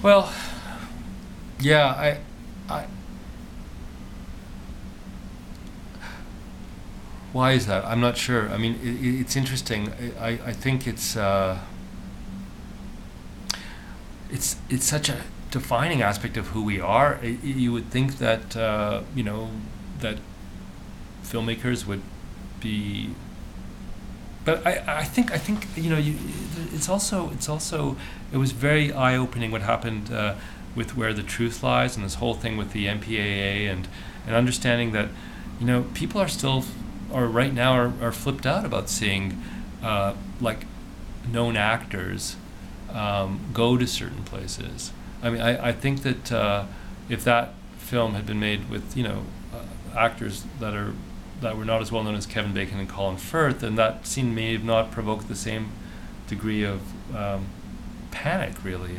Well, yeah, I, why is that? I'm not sure. I mean, it's interesting. I think it's such a defining aspect of who we are. You would think that that filmmakers would be, but I think it's also it was very eye opening what happened with Where the Truth Lies and this whole thing with the MPAA and understanding that people are still or right now are flipped out about seeing like known actors go to certain places. I mean, I think that if that film had been made with actors that were not as well known as Kevin Bacon and Colin Firth, then that scene may have not provoked the same degree of panic, really.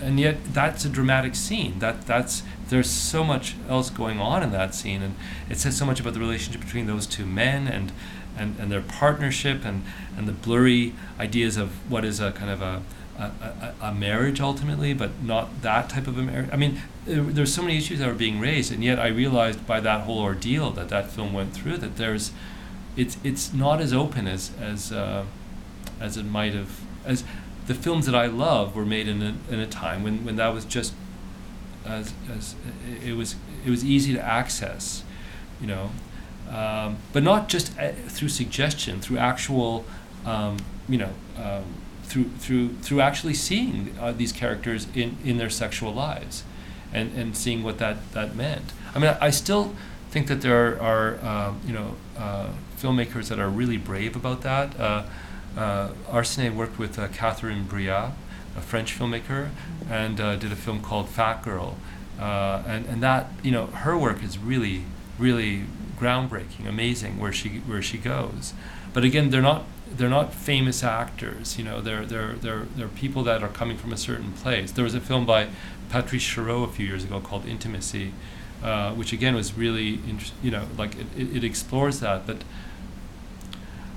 And yet that's a dramatic scene. That's there's so much else going on in that scene, and it says so much about the relationship between those two men and their partnership and the blurry ideas of what is a kind of a marriage ultimately, but not that type of a marriage. I mean, there's so many issues that are being raised, and yet I realized by that whole ordeal that film went through that it's not as open as it might have. As the films that I love were made in a time when that was just as it was easy to access, but not just through suggestion, through actual, through actually seeing these characters in their sexual lives, and seeing what that meant. I mean, I still think that there are filmmakers that are really brave about that. Arsene worked with Catherine Breillat, a French filmmaker, and did a film called Fat Girl, and that her work is really really groundbreaking, amazing where she goes. But again, they're not famous actors. They're people that are coming from a certain place. There was a film by Patrice Chéreau a few years ago called Intimacy, which again was really it explores that. But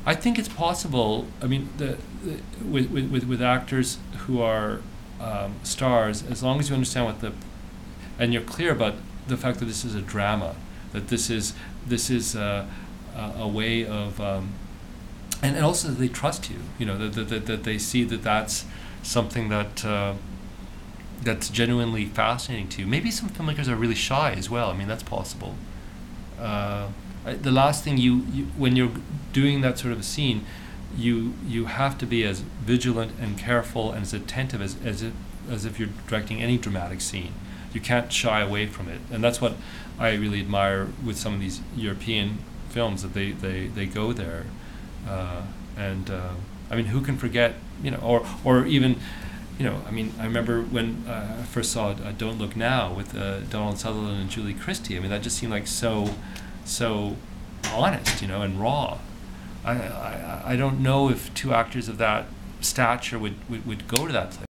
I think it's possible. I mean, with actors who are stars, as long as you understand and you're clear about the fact that this is a drama, that this is a way of, and also that they trust you. That they see that that's something that's genuinely fascinating to you. Maybe some filmmakers are really shy as well. I mean, that's possible. The last thing you when you're doing that sort of a scene, you have to be as vigilant and careful and as attentive as if you're directing any dramatic scene. You can't shy away from it, and that's what I really admire with some of these European films, that they go there, and I mean, who can forget, or even, I mean, I remember when I first saw Don't Look Now with Donald Sutherland and Julie Christie. I mean, that just seemed like so honest, and raw. I don't know if two actors of that stature would go to that place.